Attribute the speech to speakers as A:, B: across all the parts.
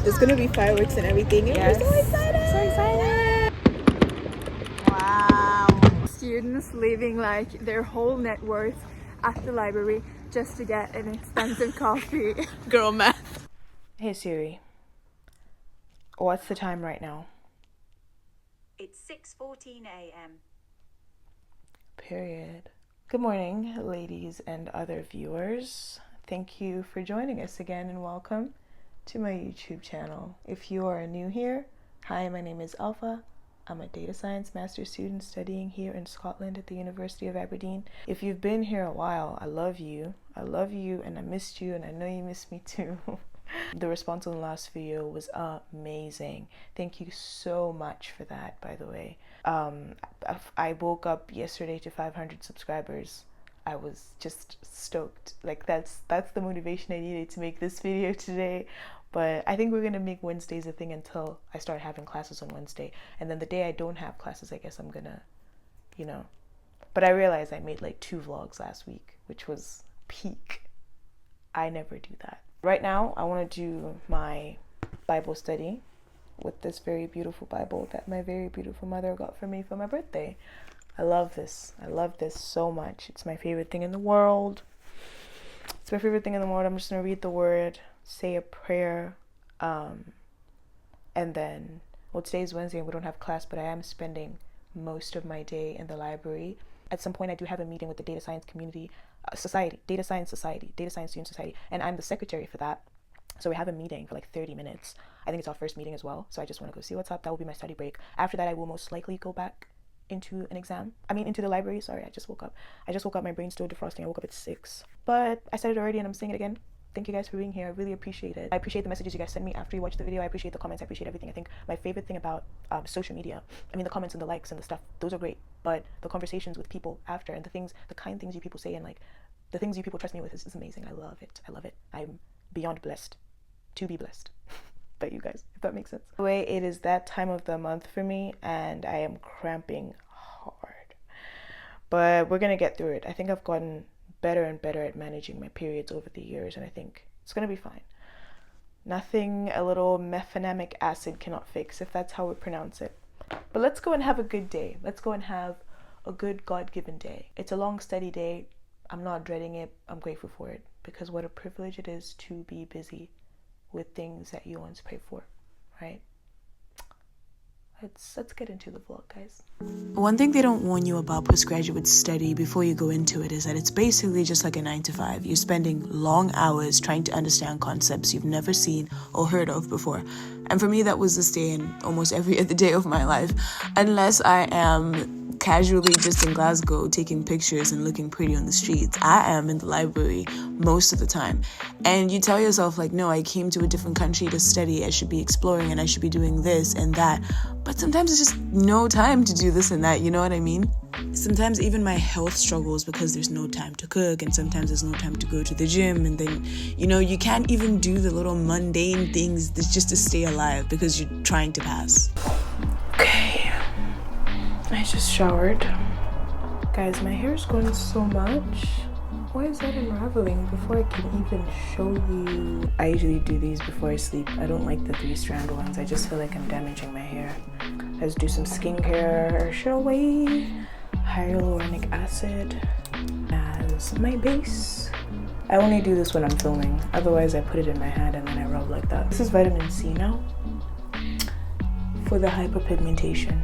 A: There's gonna be fireworks and everything. And
B: Yes.
A: we're so excited!
B: So excited! Wow. Students leaving like their whole net worth at the library just to get an expensive coffee.
A: Girl math.
B: Hey Siri, what's the time right now?
C: It's 6:14 a.m.
B: Period. Good morning, ladies and other viewers. Thank you for joining us again and welcome to my YouTube channel. If you are new here, hi, my name is Alpha. I'm a data science master's student studying here in Scotland at the University of Aberdeen. If you've been here a while, I love you. I love you and I missed you and I know you missed me too. The response on the last video was amazing. Thank you so much for that, by the way. I woke up yesterday to 500 subscribers. I was just stoked. Like that's the motivation I needed to make this video today. But I think we're gonna make Wednesdays a thing until I start having classes on Wednesday. And then the day I don't have classes, I guess I'm gonna, But I realized I made like 2 vlogs last week, which was peak. I never do that. Right now, I want to do my Bible study with this very beautiful Bible that my very beautiful mother got for me for my birthday. I love this. I love this so much. It's my favorite thing in the world. It's my favorite thing in the world. I'm just going to read the word, say a prayer, and then, well, today's Wednesday and we don't have class, but I am spending most of my day in the library. At some point, I do have a meeting with the Data Science Community Society, Data Science Student Society, and I'm the secretary for that. So we have a meeting for like 30 minutes. I think it's our first meeting as well. So I just want to go see what's up. That will be my study break. After that, I will most likely go back into the library. Sorry, I just woke up. My brain's still defrosting. I woke up at 6. But I said it already and I'm saying it again. Thank you guys for being here. I really appreciate it. I appreciate the messages you guys send me after you watch the video. I appreciate the comments. I appreciate everything. I think my favorite thing about social media, the comments and the likes and the stuff, those are great. But the conversations with people after and the kind things you people say and like the things you people trust me with is amazing. I love it. I'm beyond blessed to be blessed by you guys, if that makes sense. The way it is that time of the month for me and I am cramping hard. But we're going to get through it. I think I've gotten better and better at managing my periods over the years, and I think it's gonna be fine. Nothing a little mefenamic acid cannot fix, if that's how we pronounce it. But let's go and have a good day. Let's go and have a good God-given day. It's a long, steady day. I'm not dreading it. I'm grateful for it, because what a privilege it is to be busy with things that you once prayed for, right? Let's get into the vlog, guys.
D: One thing they don't warn you about postgraduate study before you go into it is that it's basically just like a 9 to 5. You're spending long hours trying to understand concepts you've never seen or heard of before. And for me, that was this day and almost every other day of my life. Unless I am casually just in Glasgow taking pictures and looking pretty on the streets, I am in the library most of the time. And you tell yourself like, no, I came to a different country to study. I should be exploring and I should be doing this and that. But sometimes it's just no time to do this and that, you know what I mean? Sometimes even my health struggles because there's no time to cook, and sometimes there's no time to go to the gym, and then, you can't even do the little mundane things just to stay alive because you're trying to pass.
B: Okay, I just showered. Guys, my hair is going so much. Why is that unraveling before I can even show you? I usually do these before I sleep. I don't like the 3-strand ones. I just feel like I'm damaging my hair. Let's do some skincare, shall we? Hyaluronic acid as my base. I only do this when I'm filming. Otherwise, I put it in my hand and then I rub like that. This is vitamin C now for the hyperpigmentation.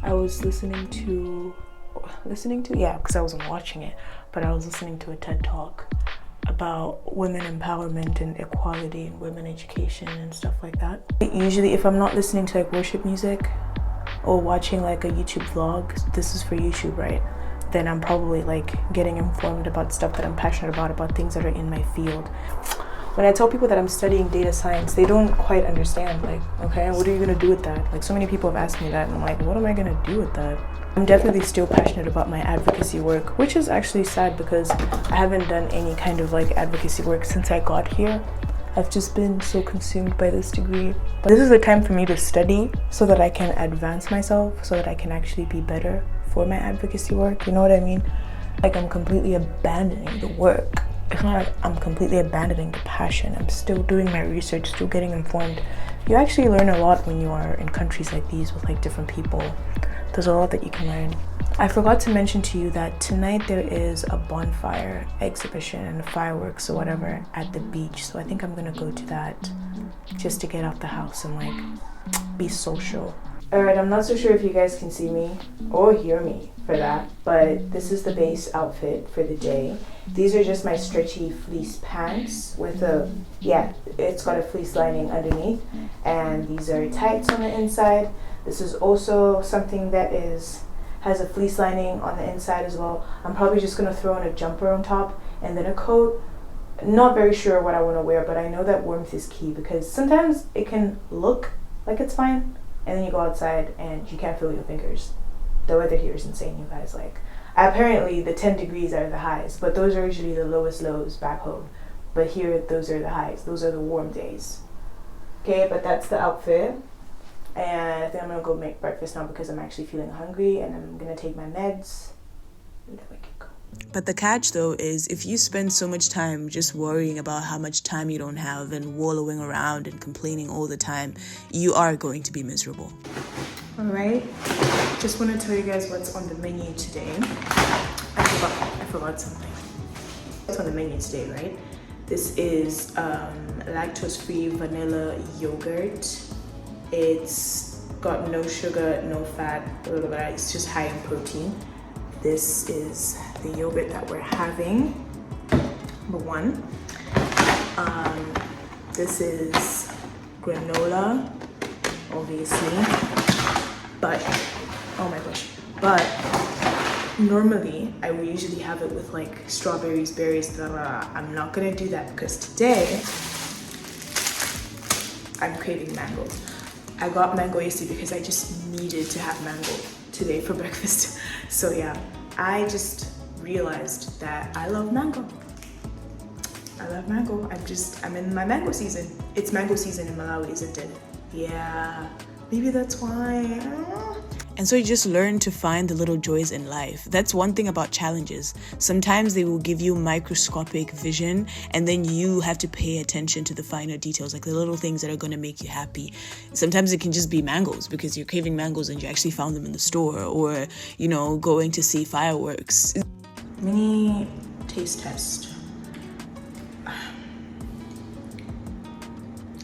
B: I was listening to, yeah, because I wasn't watching it, but I was listening to a TED Talk about women empowerment and equality and women education and stuff like that. Usually, if I'm not listening to like worship music or watching like a YouTube vlog, this is for YouTube, right? Then I'm probably like getting informed about stuff that I'm passionate about things that are in my field. When I tell people that I'm studying data science, they don't quite understand, like, okay, what are you gonna do with that? Like, so many people have asked me that, and I'm like, what am I gonna do with that? I'm definitely still passionate about my advocacy work, which is actually sad because I haven't done any kind of like advocacy work since I got here. I've just been so consumed by this degree. But this is the time for me to study so that I can advance myself, so that I can actually be better for my advocacy work, you know what I mean? Like, I'm completely abandoning the work it's not like I'm completely abandoning the passion. I'm still doing my research, still getting informed. You actually learn a lot when you are in countries like these with like different people. There's a lot that you can learn. I forgot to mention to you that tonight there is a bonfire exhibition and fireworks or whatever at the beach. So I think I'm gonna go to that just to get out the house and like be social. Alright, I'm not so sure if you guys can see me or hear me for that, but this is the base outfit for the day. These are just my stretchy fleece pants with it's got a fleece lining underneath, and these are tights on the inside. This is also something that has a fleece lining on the inside as well. I'm probably just gonna throw on a jumper on top and then a coat. Not very sure what I want to wear, but I know that warmth is key because sometimes it can look like it's fine and then you go outside and you can't feel your fingers. The weather here is insane, you guys. Like, apparently the 10 degrees are the highs, but those are usually the lowest lows back home. But here, those are the highs. Those are the warm days. Okay, but that's the outfit. And I think I'm gonna go make breakfast now because I'm actually feeling hungry, and I'm gonna take my meds and then we can go.
D: But the catch though is if you spend so much time just worrying about how much time you don't have and wallowing around and complaining all the time, you are going to be miserable.
B: Alright, just want to tell you guys what's on the menu today. I forgot something. What's on the menu today, right? This is lactose-free vanilla yogurt. It's got no sugar, no fat, blah, blah, blah. It's just high in protein. This is the yogurt that we're having, number one. This is granola, obviously. But, oh my gosh, but normally I would usually have it with like strawberries, berries, blah, blah, blah. I'm not gonna do that because today I'm craving mango. I got mango yesterday because I just needed to have mango today for breakfast. So yeah, I just realized that I love mango. I love mango. I'm in my mango season. It's mango season in Malawi, isn't it? Yeah. Maybe that's why.
D: And so you just learn to find the little joys in life. That's one thing about challenges. Sometimes they will give you microscopic vision, and then you have to pay attention to the finer details, like the little things that are going to make you happy. Sometimes it can just be mangoes because you're craving mangoes and you actually found them in the store, or, you know, going to see fireworks.
B: Mini taste test.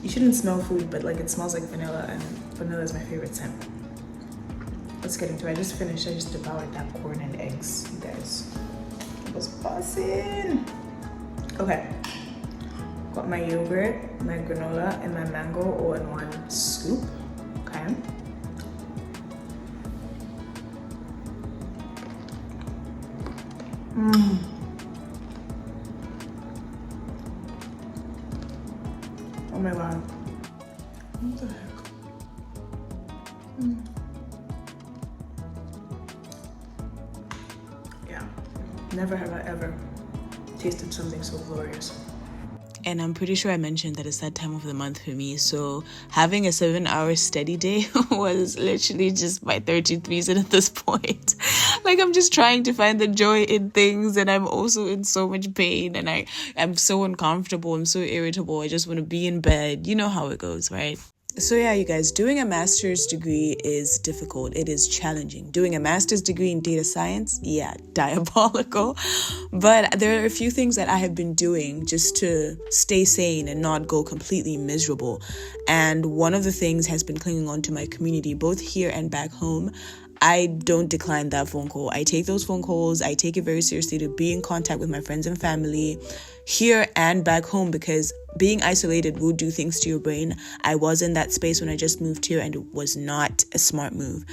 B: You shouldn't smell food, but like it smells like vanilla, and vanilla is my favorite scent. Let's get into it. I just devoured that corn and eggs, you guys. It was bussin'. Okay. Got my yogurt, my granola, and my mango all in one scoop. Okay. Oh my god. What the heck? Yeah. Never have I ever tasted something so glorious.
D: And I'm pretty sure I mentioned that it's that time of the month for me. So having a 7-hour steady day was literally just my 13th reason at this point. Like, I'm just trying to find the joy in things, and I'm also in so much pain, and I'm so uncomfortable. I'm so irritable. I just want to be in bed. You know how it goes, right? So yeah, you guys, doing a master's degree is difficult. It is challenging. Doing a master's degree in data science, yeah, diabolical. But there are a few things that I have been doing just to stay sane and not go completely miserable. And one of the things has been clinging on to my community, both here and back home. I don't decline that phone call. I take those phone calls. I take it very seriously to be in contact with my friends and family here and back home, because being isolated will do things to your brain. I was in that space when I just moved here, and it was not a smart move.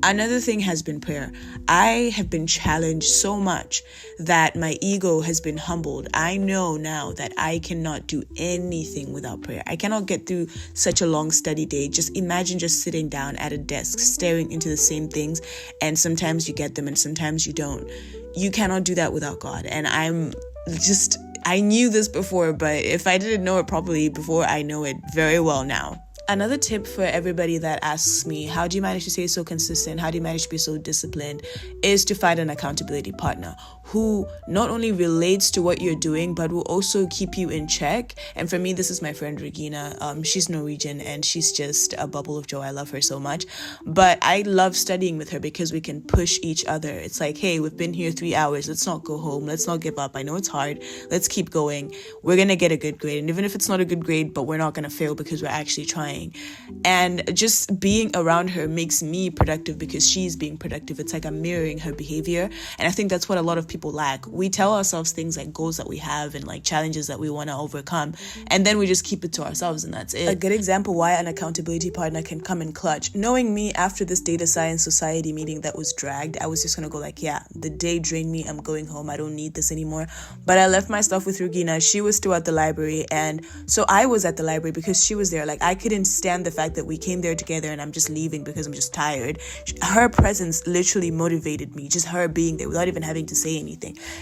D: Another thing has been prayer. I have been challenged so much that my ego has been humbled. I know now that I cannot do anything without prayer. I cannot get through such a long study day. Just imagine just sitting down at a desk, staring into the same things, and sometimes you get them and sometimes you don't. You cannot do that without God. And I knew this before, but if I didn't know it properly before, I know it very well now. Another tip for everybody that asks me, how do you manage to stay so consistent? How do you manage to be so disciplined? Is to find an accountability partner who not only relates to what you're doing, but will also keep you in check. And for me, this is my friend Regina. She's Norwegian and she's just a bubble of joy. I love her so much. But I love studying with her because we can push each other. It's like, hey, we've been here 3 hours. Let's not go home. Let's not give up. I know it's hard. Let's keep going. We're going to get a good grade. And even if it's not a good grade, but we're not going to fail because we're actually trying. And just being around her makes me productive because she's being productive. It's like I'm mirroring her behavior. And I think that's what a lot of people lack. We tell ourselves things like goals that we have and like challenges that we want to overcome, and then we just keep it to ourselves and that's it. A good example why an accountability partner can come in clutch. Knowing me, after this data science society meeting that was dragged, I was just gonna go like, yeah, the day drained me, I'm going home, I don't need this anymore. But I left my stuff with Regina. She was still at the library, and so I was at the library because she was there. Like, I couldn't stand the fact that we came there together and I'm just leaving because I'm just tired. Her presence literally motivated me, just her being there without even having to say anything.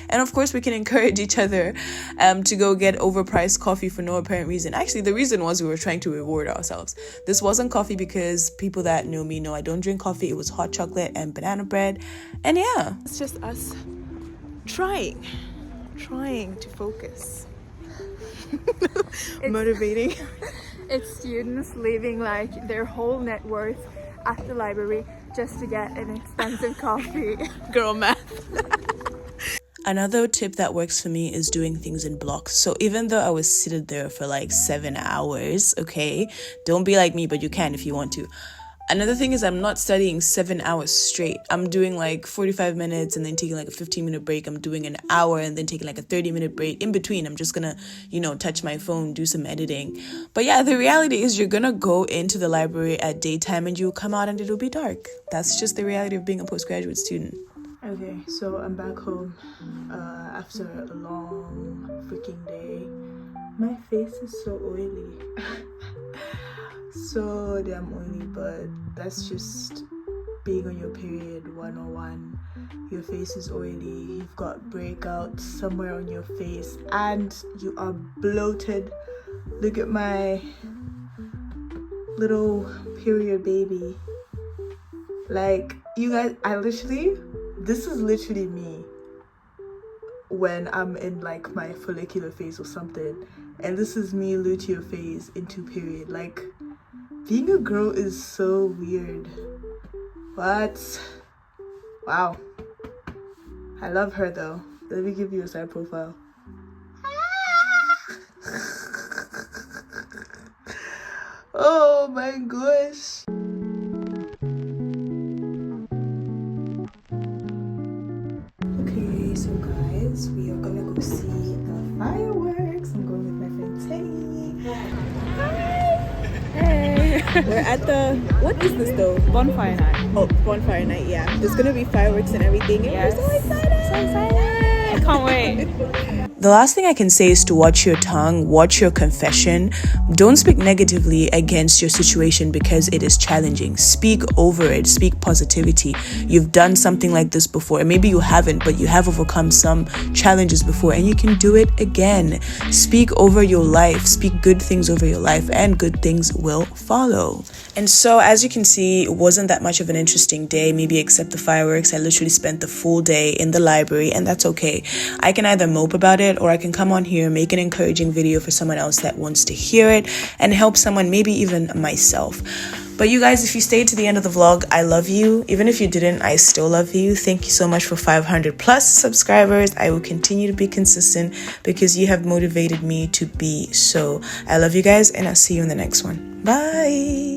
D: And of course we can encourage each other to go get overpriced coffee for no apparent reason. Actually, the reason was we were trying to reward ourselves. This wasn't coffee because people that know me know I don't drink coffee. It was hot chocolate and banana bread. And yeah,
A: It's just us trying to focus. Motivating.
E: It's students leaving like their whole net worth at the library just to get an expensive coffee.
A: Girl math.
D: another tip that works for me is doing things in blocks. So even though I was seated there for like 7 hours, okay, don't be like me, but you can if you want to. Another thing is I'm not studying 7 hours straight. I'm doing like 45 minutes and then taking like a 15-minute break. I'm doing an hour and then taking like a 30-minute break. In between, I'm just gonna, touch my phone, do some editing. But yeah, the reality is you're gonna go into the library at daytime and you'll come out and it'll be dark. That's just the reality of being a postgraduate student.
B: Okay, so I'm back home after a long freaking day. My face is so oily. So damn oily, but that's just being on your period 101. Your face is oily, you've got breakouts somewhere on your face, and you are bloated. Look at my little period baby. Like, you guys, this is literally me when I'm in like my follicular phase or something, and this is me luteal phase into period. Like, being a girl is so weird. What? Wow. I love her though. Let me give you a side profile. Oh my gosh. Okay, so guys, we are gonna go see the fireworks. I'm going with my friend Teddy.
A: Hey. We're at the, what is this though?
E: Bonfire night.
A: Oh, Bonfire night, yeah. There's gonna be fireworks and everything, and
E: Yes.
A: we're so excited!
E: So excited! I can't wait.
D: The last thing I can say is to watch your tongue, watch your confession. Don't speak negatively against your situation because it is challenging. Speak over it, speak positivity. You've done something like this before, and maybe you haven't, but you have overcome some challenges before, and you can do it again. Speak over your life, speak good things over your life, and good things will follow. And so, as you can see, it wasn't that much of an interesting day, maybe except the fireworks. I literally spent the full day in the library, and that's okay. I can either mope about it, or I can come on here, make an encouraging video for someone else that wants to hear it, and help someone, maybe even myself. But you guys, if you stayed to the end of the vlog, I love you. Even if you didn't, I still love you. Thank you so much for 500 plus subscribers. I will continue to be consistent because you have motivated me to be so. I love you guys, and I'll see you in the next one. Bye.